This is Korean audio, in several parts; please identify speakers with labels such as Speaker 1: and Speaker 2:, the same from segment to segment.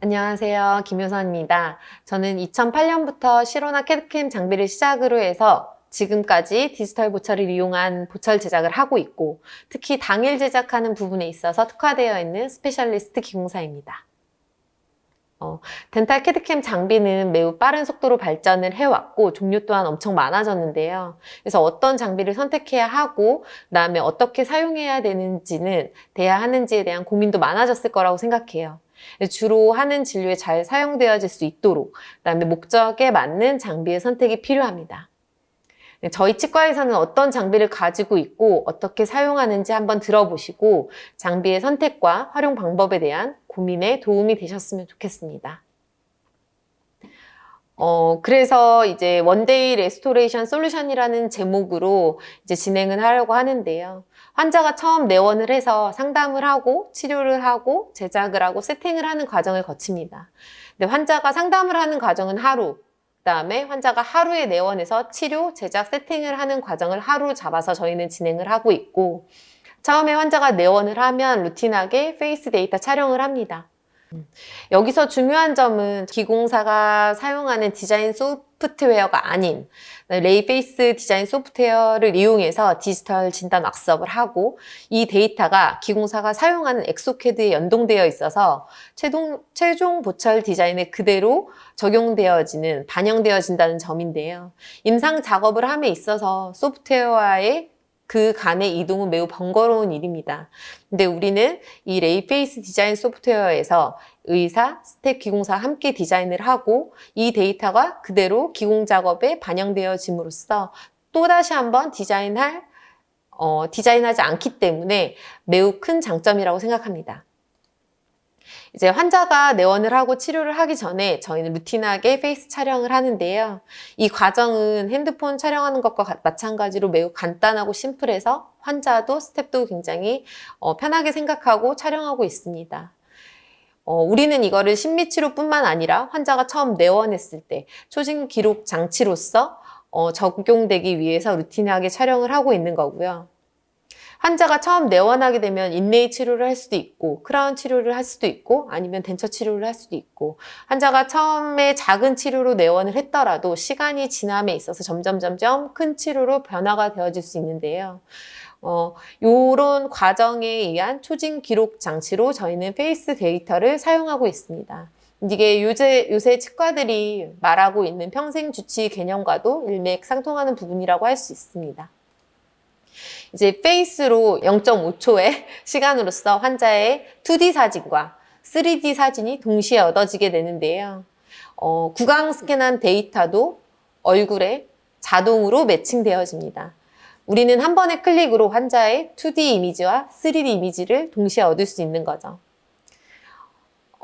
Speaker 1: 안녕하세요. 김효선입니다. 저는 2008년부터 시로나 캐드캠 장비를 시작으로 해서 지금까지 디지털 보철을 이용한 보철 제작을 하고 있고, 특히 당일 제작하는 부분에 있어서 특화되어 있는 스페셜리스트 기공사입니다. 덴탈 캐드캠 장비는 매우 빠른 속도로 발전을 해왔고 종류 또한 엄청 많아졌는데요. 그래서 어떤 장비를 선택해야 하고 그다음에 어떻게 사용해야 되는지는 돼야 하는지에 대한 고민도 많아졌을 거라고 생각해요. 주로 하는 진료에 잘 사용되어질 수 있도록 그다음에 목적에 맞는 장비의 선택이 필요합니다. 저희 치과에서는 어떤 장비를 가지고 있고 어떻게 사용하는지 한번 들어보시고 장비의 선택과 활용 방법에 대한 고민에 도움이 되셨으면 좋겠습니다. 그래서 이제 원데이 레스토레이션 솔루션이라는 제목으로 이제 진행을 하려고 하는데요. 환자가 처음 내원을 해서 상담을 하고 치료를 하고 제작을 하고 세팅을 하는 과정을 거칩니다. 근데 환자가 상담을 하는 과정은 하루, 그다음에 환자가 하루에 내원해서 치료, 제작, 세팅을 하는 과정을 하루 잡아서 저희는 진행을 하고 있고, 처음에 환자가 내원을 하면 루틴하게 페이스 데이터 촬영을 합니다. 여기서 중요한 점은 기공사가 사용하는 디자인 소프트웨어가 아닌 레이페이스 디자인 소프트웨어를 이용해서 디지털 진단 왁스업을 하고, 이 데이터가 기공사가 사용하는 엑소캐드에 연동되어 있어서 최종 보철 디자인에 그대로 적용되어지는, 반영되어진다는 점인데요. 임상 작업을 함에 있어서 소프트웨어와의 그 간의 이동은 매우 번거로운 일입니다. 근데 우리는 이 레이페이스 디자인 소프트웨어에서 의사, 스텝 기공사 함께 디자인을 하고 이 데이터가 그대로 기공 작업에 반영되어짐으로써 또다시 한번 디자인하지 않기 때문에 매우 큰 장점이라고 생각합니다. 이제 환자가 내원을 하고 치료를 하기 전에 저희는 루틴하게 페이스 촬영을 하는데요. 이 과정은 핸드폰 촬영하는 것과 마찬가지로 매우 간단하고 심플해서 환자도 스태프도 굉장히 편하게 생각하고 촬영하고 있습니다. 우리는 이거를 심미치료뿐만 아니라 환자가 처음 내원했을 때 초진 기록 장치로서 적용되기 위해서 루틴하게 촬영을 하고 있는 거고요. 환자가 처음 내원하게 되면 인레이 치료를 할 수도 있고 크라운 치료를 할 수도 있고 아니면 덴처 치료를 할 수도 있고, 환자가 처음에 작은 치료로 내원을 했더라도 시간이 지남에 있어서 점점 큰 치료로 변화가 되어질 수 있는데요. 요런 과정에 의한 초진 기록 장치로 저희는 페이스 데이터를 사용하고 있습니다. 이게 요새 치과들이 말하고 있는 평생 주치 개념과도 일맥상통하는 부분이라고 할 수 있습니다. 이제 페이스로 0.5초의 시간으로서 환자의 2D 사진과 3D 사진이 동시에 얻어지게 되는데요. 구강 스캔한 데이터도 얼굴에 자동으로 매칭되어집니다. 우리는 한 번의 클릭으로 환자의 2D 이미지와 3D 이미지를 동시에 얻을 수 있는 거죠.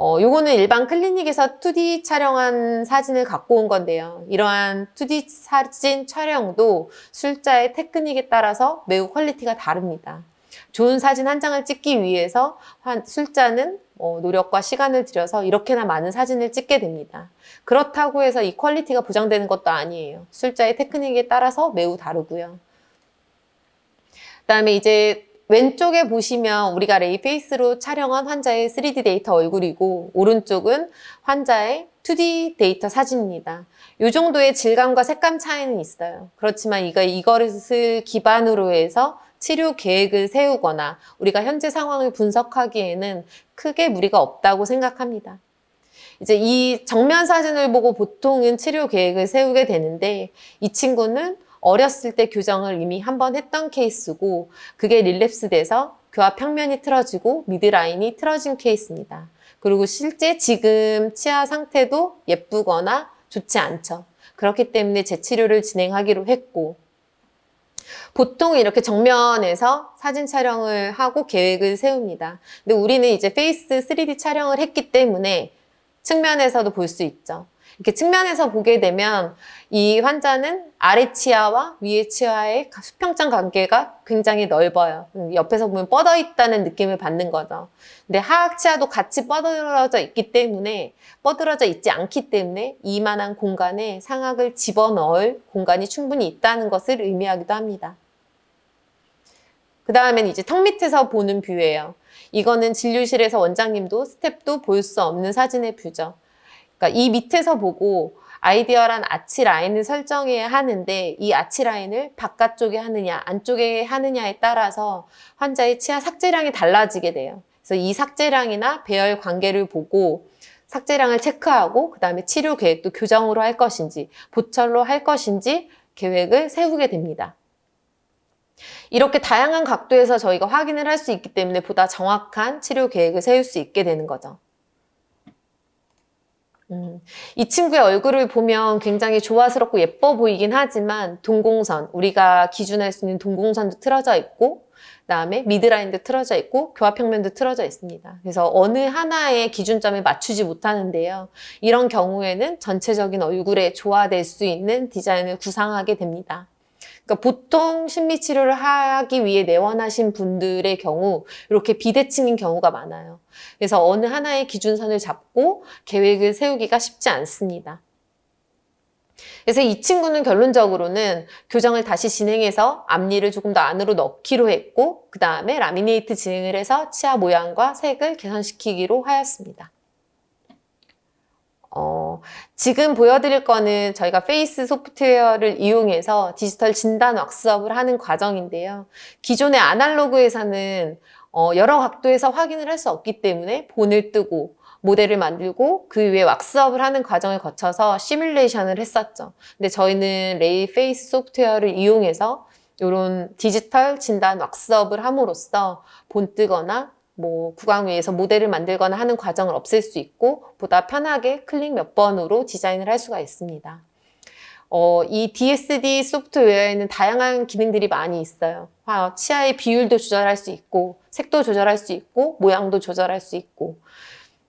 Speaker 1: 요거는 일반 클리닉에서 2D 촬영한 사진을 갖고 온 건데요. 이러한 2D 사진 촬영도 술자의 테크닉에 따라서 매우 퀄리티가 다릅니다. 좋은 사진 한 장을 찍기 위해서 술자는 노력과 시간을 들여서 이렇게나 많은 사진을 찍게 됩니다. 그렇다고 해서 이 퀄리티가 보장되는 것도 아니에요. 술자의 테크닉에 따라서 매우 다르고요. 그다음에 이제 왼쪽에 보시면 우리가 레이페이스로 촬영한 환자의 3D 데이터 얼굴이고, 오른쪽은 환자의 2D 데이터 사진입니다. 이 정도의 질감과 색감 차이는 있어요. 그렇지만 이것을 기반으로 해서 치료 계획을 세우거나 우리가 현재 상황을 분석하기에는 크게 무리가 없다고 생각합니다. 이제 이 정면 사진을 보고 보통은 치료 계획을 세우게 되는데, 이 친구는 어렸을 때 교정을 이미 한번 했던 케이스고 그게 릴랩스 돼서 교합 평면이 틀어지고 미드라인이 틀어진 케이스입니다. 그리고 실제 지금 치아 상태도 예쁘거나 좋지 않죠. 그렇기 때문에 재치료를 진행하기로 했고, 보통 이렇게 정면에서 사진 촬영을 하고 계획을 세웁니다. 근데 우리는 이제 페이스 3D 촬영을 했기 때문에 측면에서도 볼 수 있죠. 이렇게 측면에서 보게 되면 이 환자는 아래 치아와 위에 치아의 수평점 관계가 굉장히 넓어요. 옆에서 보면 뻗어 있다는 느낌을 받는 거죠. 근데 하악 치아도 같이 뻗어져 있지 않기 때문에 이만한 공간에 상악을 집어넣을 공간이 충분히 있다는 것을 의미하기도 합니다. 그 다음엔 이제 턱 밑에서 보는 뷰예요. 이거는 진료실에서 원장님도 스텝도 볼 수 없는 사진의 뷰죠. 그러니까 이 밑에서 보고 아이디얼한 아치 라인을 설정해야 하는데 이 아치 라인을 바깥쪽에 하느냐 안쪽에 하느냐에 따라서 환자의 치아 삭제량이 달라지게 돼요. 그래서 이 삭제량이나 배열 관계를 보고 삭제량을 체크하고 그 다음에 치료 계획도 교정으로 할 것인지 보철로 할 것인지 계획을 세우게 됩니다. 이렇게 다양한 각도에서 저희가 확인을 할 수 있기 때문에 보다 정확한 치료 계획을 세울 수 있게 되는 거죠. 이 친구의 얼굴을 보면 굉장히 조화스럽고 예뻐 보이긴 하지만 동공선, 우리가 기준할 수 있는 동공선도 틀어져 있고 그다음에 미드라인도 틀어져 있고 교합평면도 틀어져 있습니다. 그래서 어느 하나의 기준점에 맞추지 못하는데요. 이런 경우에는 전체적인 얼굴에 조화될 수 있는 디자인을 구상하게 됩니다. 그러니까 보통 심리치료를 하기 위해 내원하신 분들의 경우 이렇게 비대칭인 경우가 많아요. 그래서 어느 하나의 기준선을 잡고 계획을 세우기가 쉽지 않습니다. 그래서 이 친구는 결론적으로는 교정을 다시 진행해서 앞니를 조금 더 안으로 넣기로 했고 그 다음에 라미네이트 진행을 해서 치아 모양과 색을 개선시키기로 하였습니다. 지금 보여드릴 거는 저희가 페이스 소프트웨어를 이용해서 디지털 진단 왁스업을 하는 과정인데요. 기존의 아날로그에서는 여러 각도에서 확인을 할 수 없기 때문에 본을 뜨고 모델을 만들고 그 위에 왁스업을 하는 과정을 거쳐서 시뮬레이션을 했었죠. 근데 저희는 레이 페이스 소프트웨어를 이용해서 이런 디지털 진단 왁스업을 함으로써 본 뜨거나 구강 위에서 모델을 만들거나 하는 과정을 없앨 수 있고 보다 편하게 클릭 몇 번으로 디자인을 할 수가 있습니다. 이 DSD 소프트웨어에는 다양한 기능들이 많이 있어요. 치아의 비율도 조절할 수 있고 색도 조절할 수 있고 모양도 조절할 수 있고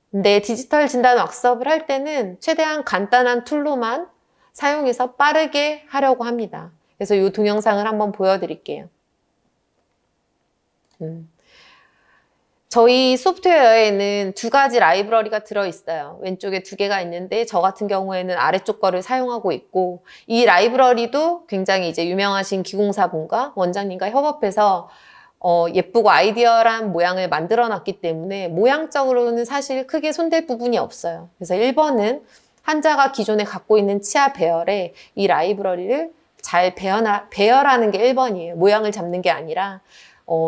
Speaker 1: 근데 디지털 진단 왁스업을 할 때는 최대한 간단한 툴로만 사용해서 빠르게 하려고 합니다. 그래서 이 동영상을 한번 보여드릴게요. 저희 소프트웨어에는 두 가지 라이브러리가 들어있어요. 왼쪽에 두 개가 있는데 저 같은 경우에는 아래쪽 거를 사용하고 있고 이 라이브러리도 굉장히 이제 유명하신 기공사분과 원장님과 협업해서 예쁘고 아이디어란 모양을 만들어 놨기 때문에 모양적으로는 사실 크게 손댈 부분이 없어요. 그래서 1번은 환자가 기존에 갖고 있는 치아 배열에 이 라이브러리를 잘 배열하는 게 1번이에요. 모양을 잡는 게 아니라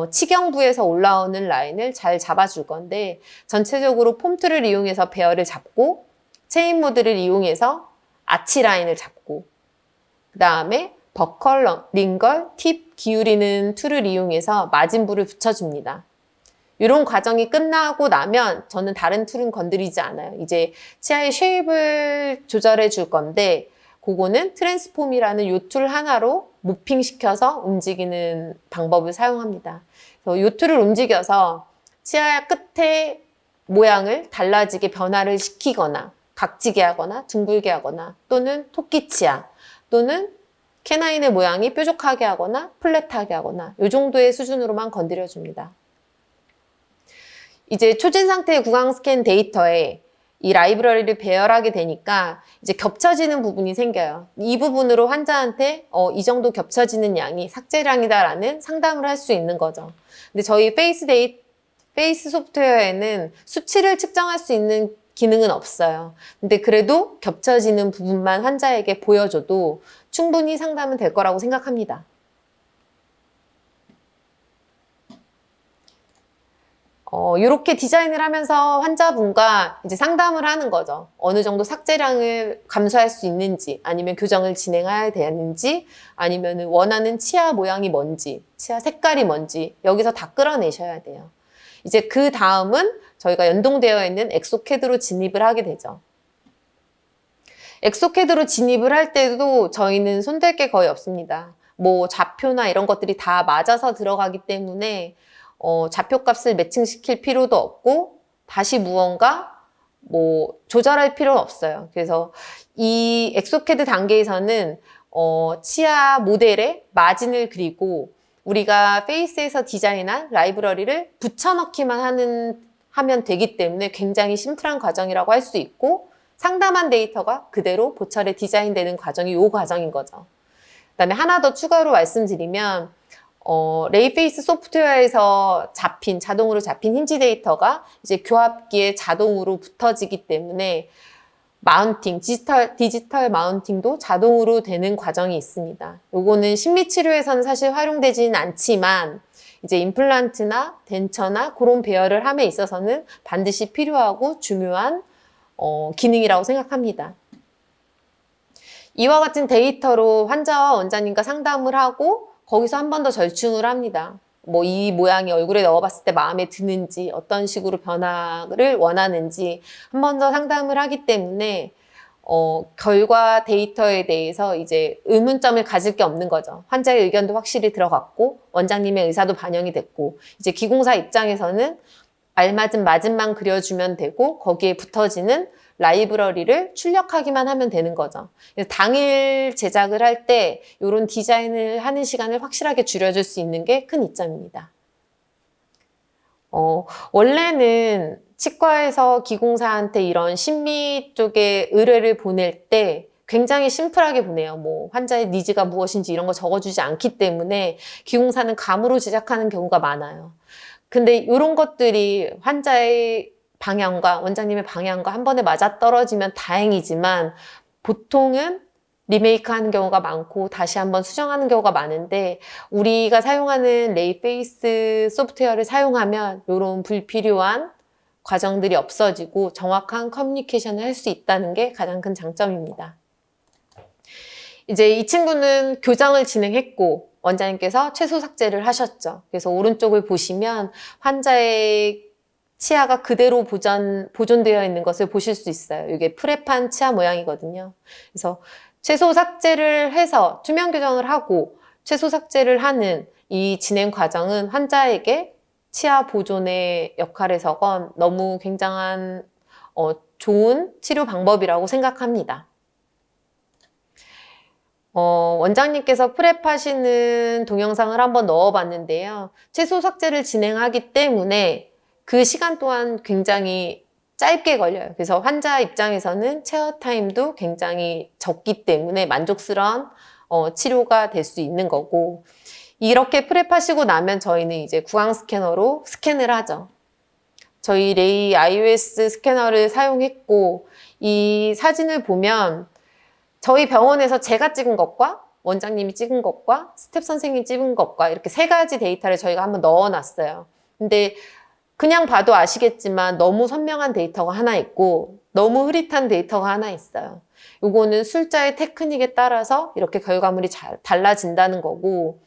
Speaker 1: 치경부에서 올라오는 라인을 잘 잡아줄 건데 전체적으로 폼툴을 이용해서 배열을 잡고 체인 모드를 이용해서 아치 라인을 잡고 그 다음에 버컬, 링걸, 팁 기울이는 툴을 이용해서 마진부를 붙여줍니다. 이런 과정이 끝나고 나면 저는 다른 툴은 건드리지 않아요. 이제 치아의 쉐입을 조절해 줄 건데 그거는 트랜스폼이라는 이 툴 하나로 무핑시켜서 움직이는 방법을 사용합니다. 그래서 이 툴을 움직여서 치아 끝의 모양을 달라지게 변화를 시키거나 각지게 하거나 둥글게 하거나 또는 토끼치아 또는 캐나인의 모양이 뾰족하게 하거나 플랫하게 하거나 이 정도의 수준으로만 건드려줍니다. 이제 초진 상태의 구강 스캔 데이터에 이 라이브러리를 배열하게 되니까 이제 겹쳐지는 부분이 생겨요. 이 부분으로 환자한테 이 정도 겹쳐지는 양이 삭제량이다라는 상담을 할 수 있는 거죠. 근데 저희 페이스 소프트웨어에는 수치를 측정할 수 있는 기능은 없어요. 근데 그래도 겹쳐지는 부분만 환자에게 보여줘도 충분히 상담은 될 거라고 생각합니다. 이렇게 디자인을 하면서 환자분과 이제 상담을 하는 거죠. 어느 정도 삭제량을 감소할 수 있는지, 아니면 교정을 진행해야 되는지, 아니면 원하는 치아 모양이 뭔지, 치아 색깔이 뭔지, 여기서 다 끌어내셔야 돼요. 이제 그 다음은 저희가 연동되어 있는 엑소캐드로 진입을 하게 되죠. 엑소캐드로 진입을 할 때도 저희는 손댈 게 거의 없습니다. 좌표나 이런 것들이 다 맞아서 들어가기 때문에 좌표값을 매칭시킬 필요도 없고 다시 무언가 조절할 필요는 없어요. 그래서 이 엑소캐드 단계에서는 치아 모델에 마진을 그리고 우리가 페이스에서 디자인한 라이브러리를 붙여넣기만 하면 되기 때문에 굉장히 심플한 과정이라고 할 수 있고 상담한 데이터가 그대로 보철에 디자인되는 과정이 이 과정인 거죠. 그 다음에 하나 더 추가로 말씀드리면 레이페이스 소프트웨어에서 자동으로 잡힌 힌지 데이터가 이제 교합기에 자동으로 붙어지기 때문에 마운팅, 디지털 마운팅도 자동으로 되는 과정이 있습니다. 요거는 심리치료에서는 사실 활용되지는 않지만 이제 임플란트나 덴처나 그런 배열을 함에 있어서는 반드시 필요하고 중요한 기능이라고 생각합니다. 이와 같은 데이터로 환자와 원장님과 상담을 하고 거기서 한 번 더 절충을 합니다. 뭐 이 모양이 얼굴에 넣어봤을 때 마음에 드는지 어떤 식으로 변화를 원하는지 한 번 더 상담을 하기 때문에 결과 데이터에 대해서 이제 의문점을 가질 게 없는 거죠. 환자의 의견도 확실히 들어갔고 원장님의 의사도 반영이 됐고 이제 기공사 입장에서는 알맞은 마진만 그려주면 되고 거기에 붙어지는 라이브러리를 출력하기만 하면 되는 거죠. 그래서 당일 제작을 할 때 이런 디자인을 하는 시간을 확실하게 줄여줄 수 있는 게 큰 이점입니다. 원래는 치과에서 기공사한테 이런 심미 쪽에 의뢰를 보낼 때 굉장히 심플하게 보내요. 뭐 환자의 니즈가 무엇인지 이런 거 적어주지 않기 때문에 기공사는 감으로 제작하는 경우가 많아요. 근데 이런 것들이 환자의 방향과 원장님의 방향과 한 번에 맞아떨어지면 다행이지만 보통은 리메이크 하는 경우가 많고 다시 한번 수정하는 경우가 많은데 우리가 사용하는 레이페이스 소프트웨어를 사용하면 이런 불필요한 과정들이 없어지고 정확한 커뮤니케이션을 할 수 있다는 게 가장 큰 장점입니다. 이제 이 친구는 교정을 진행했고 원장님께서 최소 삭제를 하셨죠. 그래서 오른쪽을 보시면 환자의 치아가 그대로 보존되어 있는 것을 보실 수 있어요. 이게 프랩한 치아 모양이거든요. 그래서 최소 삭제를 해서 투명 교정을 하고 최소 삭제를 하는 이 진행 과정은 환자에게 치아 보존의 역할에서건 너무 굉장한 좋은 치료 방법이라고 생각합니다. 원장님께서 프랩하시는 동영상을 한번 넣어봤는데요. 최소 삭제를 진행하기 때문에 그 시간 또한 굉장히 짧게 걸려요. 그래서 환자 입장에서는 체어 타임도 굉장히 적기 때문에 만족스러운 치료가 될 수 있는 거고 이렇게 프랩하시고 나면 저희는 이제 구강 스캐너로 스캔을 하죠. 저희 레이 iOS 스캐너를 사용했고 이 사진을 보면 저희 병원에서 제가 찍은 것과 원장님이 찍은 것과 스텝 선생님이 찍은 것과 이렇게 세 가지 데이터를 저희가 한번 넣어놨어요. 근데 그냥 봐도 아시겠지만 너무 선명한 데이터가 하나 있고 너무 흐릿한 데이터가 하나 있어요. 요거는 술자의 테크닉에 따라서 이렇게 결과물이 달라진다는 거고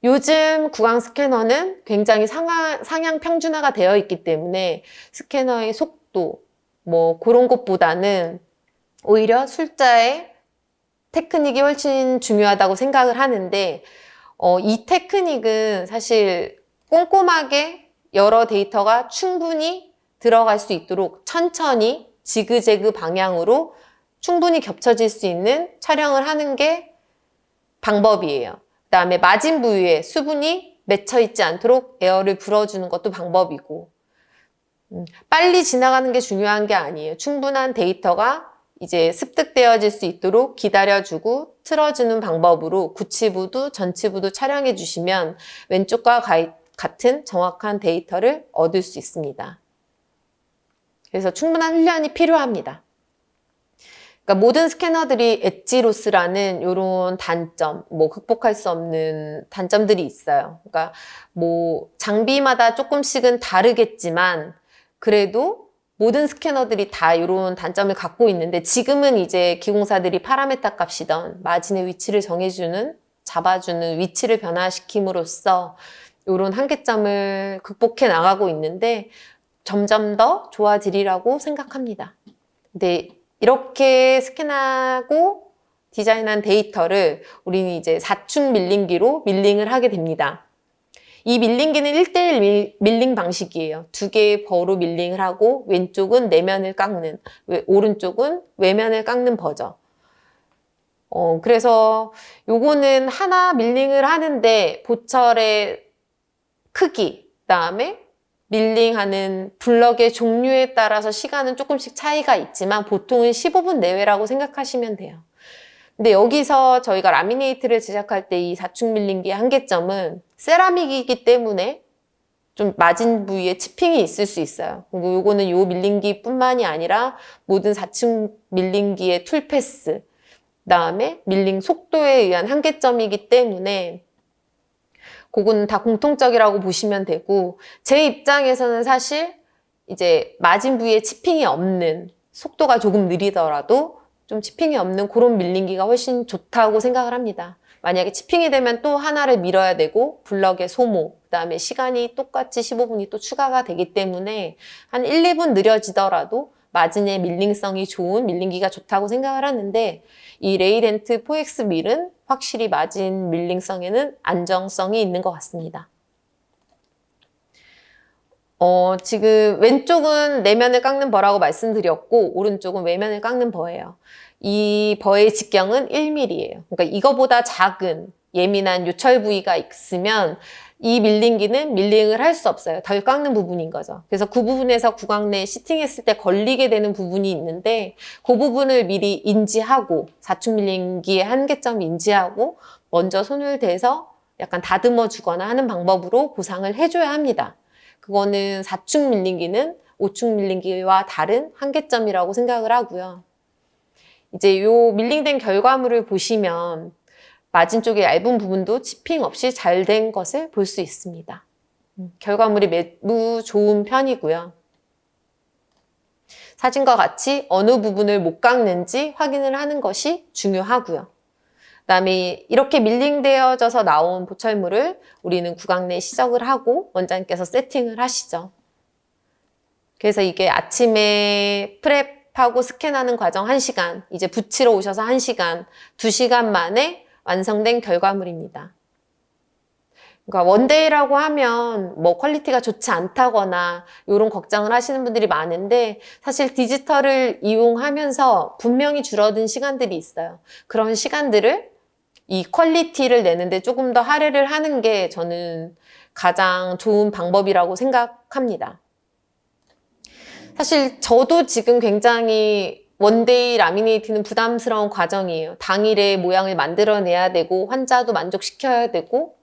Speaker 1: 요즘 구강 스캐너는 굉장히 상향 평준화가 되어 있기 때문에 스캐너의 속도 뭐 그런 것보다는 오히려 술자의 테크닉이 훨씬 중요하다고 생각을 하는데 이 테크닉은 사실 꼼꼼하게 여러 데이터가 충분히 들어갈 수 있도록 천천히 지그재그 방향으로 충분히 겹쳐질 수 있는 촬영을 하는 게 방법이에요. 그 다음에 마진 부위에 수분이 맺혀 있지 않도록 에어를 불어주는 것도 방법이고 빨리 지나가는 게 중요한 게 아니에요. 충분한 데이터가 이제 습득되어질 수 있도록 기다려주고 틀어주는 방법으로 구치부도 전치부도 촬영해 주시면 왼쪽과 같은 정확한 데이터를 얻을 수 있습니다. 그래서 충분한 훈련이 필요합니다. 그러니까 모든 스캐너들이 엣지로스라는 이런 단점, 뭐 극복할 수 없는 단점들이 있어요. 그러니까 뭐 장비마다 조금씩은 다르겠지만 그래도 모든 스캐너들이 다 이런 단점을 갖고 있는데 지금은 이제 기공사들이 파라메타 값이던 마진의 위치를 잡아주는 위치를 변화시킴으로써 이런 한계점을 극복해 나가고 있는데 점점 더 좋아지리라고 생각합니다. 근데 이렇게 스캔하고 디자인한 데이터를 우리는 이제 4충 밀링기로 밀링을 하게 됩니다. 이 밀링기는 1:1 밀링 방식이에요. 두 개의 버로 밀링을 하고 왼쪽은 내면을 깎는, 오른쪽은 외면을 깎는 버죠. 그래서 요거는 하나 밀링을 하는데 보철의 크기, 그다음에 밀링하는 블럭의 종류에 따라서 시간은 조금씩 차이가 있지만 보통은 15분 내외라고 생각하시면 돼요. 근데 여기서 저희가 라미네이트를 제작할 때 이 4축 밀링기의 한계점은 세라믹이기 때문에 좀 마진 부위에 치핑이 있을 수 있어요. 그리고 요거는 요 밀링기뿐만이 아니라 모든 4축 밀링기의 툴 패스, 그다음에 밀링 속도에 의한 한계점이기 때문에 그거는 다 공통적이라고 보시면 되고, 제 입장에서는 사실 이제 마진 부위에 치핑이 없는, 속도가 조금 느리더라도 좀 치핑이 없는 그런 밀링기가 훨씬 좋다고 생각을 합니다. 만약에 치핑이 되면 또 하나를 밀어야 되고 블럭의 소모, 그다음에 시간이 똑같이 15분이 또 추가가 되기 때문에 한 1, 2분 느려지더라도 마진의 밀링성이 좋은 밀링기가 좋다고 생각을 하는데, 이 레이렌트 4X 밀은 확실히 마진 밀링성에는 안정성이 있는 것 같습니다. 지금 왼쪽은 내면을 깎는 버라고 말씀드렸고, 오른쪽은 외면을 깎는 버예요. 이 버의 직경은 1mm예요. 그러니까 이거보다 작은 예민한 요철 부위가 있으면 이 밀링기는 밀링을 할 수 없어요. 덜 깎는 부분인 거죠. 그래서 그 부분에서 구강 내에 시팅했을 때 걸리게 되는 부분이 있는데, 그 부분을 미리 인지하고 4축 밀링기의 한계점 인지하고 먼저 손을 대서 약간 다듬어 주거나 하는 방법으로 보상을 해줘야 합니다. 그거는 4축 밀링기는 5축 밀링기와 다른 한계점이라고 생각을 하고요. 이제 요 밀링된 결과물을 보시면 마진 쪽의 얇은 부분도 치핑 없이 잘 된 것을 볼 수 있습니다. 결과물이 매우 좋은 편이고요. 사진과 같이 어느 부분을 못 깎는지 확인을 하는 것이 중요하고요. 그다음에 이렇게 밀링되어져서 나온 보철물을 우리는 구강 내에 시적을 하고 원장님께서 세팅을 하시죠. 그래서 이게 아침에 프랩하고 스캔하는 과정 1시간, 이제 붙이러 오셔서 1시간, 2시간 만에 완성된 결과물입니다. 그러니까 원데이라고 하면 뭐 퀄리티가 좋지 않다거나 이런 걱정을 하시는 분들이 많은데, 사실 디지털을 이용하면서 분명히 줄어든 시간들이 있어요. 그런 시간들을 이 퀄리티를 내는데 조금 더 할애를 하는 게 저는 가장 좋은 방법이라고 생각합니다. 사실 저도 지금 굉장히 원데이 라미네이트는 부담스러운 과정이에요. 당일에 모양을 만들어내야 되고 환자도 만족시켜야 되고,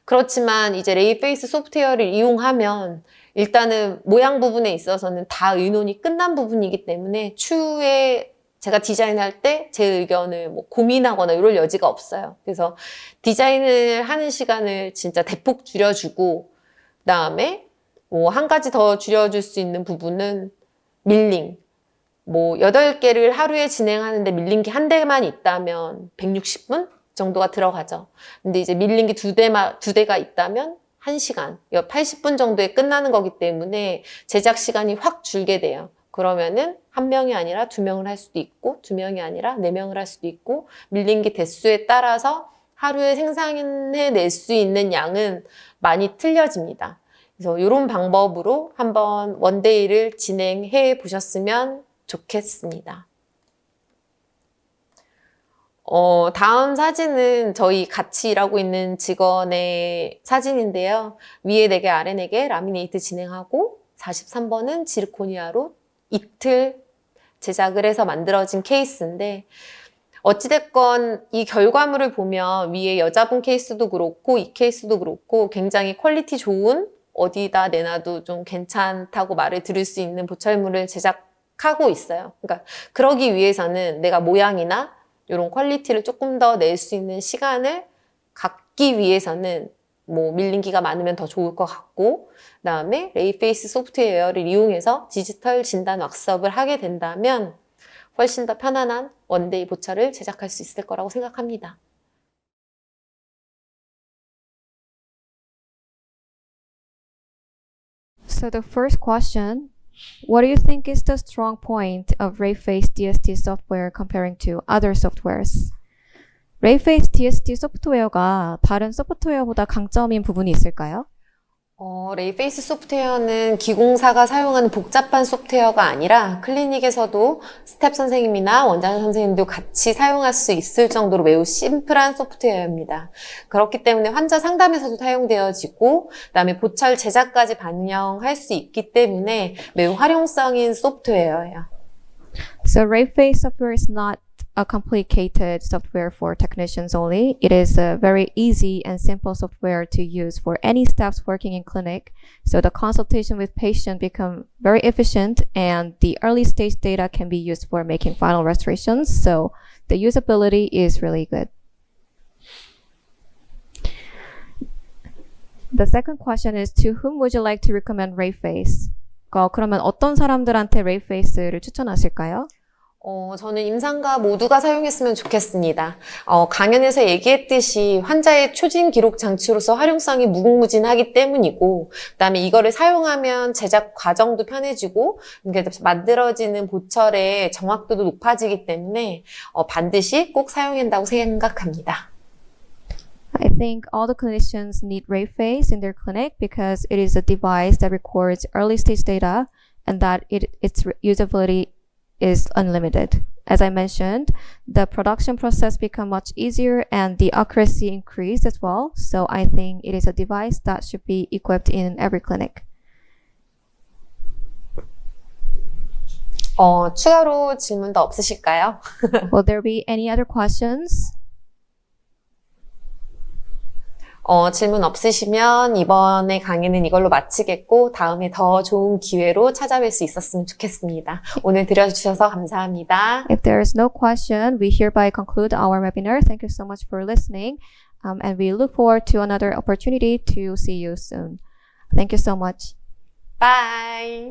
Speaker 1: 그렇지만 이제 레이페이스 소프트웨어를 이용하면 일단은 모양 부분에 있어서는 다 의논이 끝난 부분이기 때문에 추후에 제가 디자인할 때 제 의견을 뭐 고민하거나 이럴 여지가 없어요. 그래서 디자인을 하는 시간을 진짜 대폭 줄여주고, 그다음에 뭐 한 가지 더 줄여줄 수 있는 부분은 밀링. 뭐 8개를 하루에 진행하는데 밀링기 한 대만 있다면 160분 정도가 들어가죠. 근데 이제 밀링기 두 대가 있다면 1시간, 80분 정도에 끝나는 거기 때문에 제작 시간이 확 줄게 돼요. 그러면은 1명이 아니라 2명을 할 수도 있고, 2명이 아니라 4명을 할 수도 있고, 밀링기 대수에 따라서 하루에 생산해낼 수 있는 양은 많이 틀려집니다. 그래서 이런 방법으로 한번 원데이를 진행해 보셨으면 좋겠습니다. 다음 사진은 저희 같이 일하고 있는 직원의 사진인데요. 위에 4개, 아래 4개 라미네이트 진행하고, 43번은 지르코니아로 이틀 제작을 해서 만들어진 케이스인데, 어찌됐건 이 결과물을 보면 위에 여자분 케이스도 그렇고 이 케이스도 그렇고 굉장히 퀄리티 좋은, 어디다 내놔도 좀 괜찮다고 말을 들을 수 있는 보철물을 제작하고 있어요. 그러니까 그러기 위해서는 내가 모양이나 이런 퀄리티를 조금 더 낼 수 있는 시간을 갖기 위해서는 뭐 밀링기가 많으면 더 좋을 것 같고, 그다음에 레이페이스 소프트웨어를 이용해서 디지털 진단 왁스업을 하게 된다면 훨씬 더 편안한 원데이 보철을 제작할 수 있을 거라고 생각합니다.
Speaker 2: So the first question, what do you think is the strong point of Rayface DST software comparing to other softwares? Rayface DST 소프트웨어가 다른 소프트웨어보다 강점인 부분이 있을까요?
Speaker 1: 레이페이스 소프트웨어는 기공사가 사용하는 복잡한 소프트웨어가 아니라 클리닉에서도 스텝 선생님이나 원장 선생님도 같이 사용할 수 있을 정도로 매우 심플한 소프트웨어입니다. 그렇기 때문에 환자 상담에서도 사용되어지고, 그다음에 보철 제작까지 반영할 수 있기 때문에 매우 활용성인 소프트웨어예요.
Speaker 2: So Rayface software is not a complicated software for technicians only. It is a very easy and simple software to use for any staffs working in clinic. So the consultation with patient become very efficient and the early stage data can be used for making final restorations. So the usability is really good. The second question is, to whom would you like to recommend RayFace? 그러면 어떤 사람들한테 RayFace를 추천하실까요?
Speaker 1: 저는 임상가 모두가 사용했으면 좋겠습니다. 강연에서 얘기했듯이 환자의 초진 기록 장치로서 활용성이 무궁무진하기 때문이고, 그다음에 이거를 사용하면 제작 과정도 편해지고, 만들어지는 보철의 정확도도 높아지기 때문에 반드시 꼭 사용한다고 생각합니다.
Speaker 2: I think all the clinicians need RayFace in their clinic because it is a device that records early stage data and that its usability is unlimited. As I mentioned, the production process become much easier and the accuracy increased as well. So I think it is a device that should be equipped in every clinic.
Speaker 1: 추가로 질문 더 없으실까요?
Speaker 2: Will there be any other questions?
Speaker 1: 질문 없으시면 이번에 강의는 이걸로 마치겠고 다음에 더 좋은 기회로 찾아뵐 수 있었으면 좋겠습니다. 오늘 들어주셔서 감사합니다.
Speaker 2: If there is no question, we hereby conclude our webinar. Thank you so much for listening, and we look forward to another opportunity to see you soon. Thank you so much.
Speaker 1: Bye!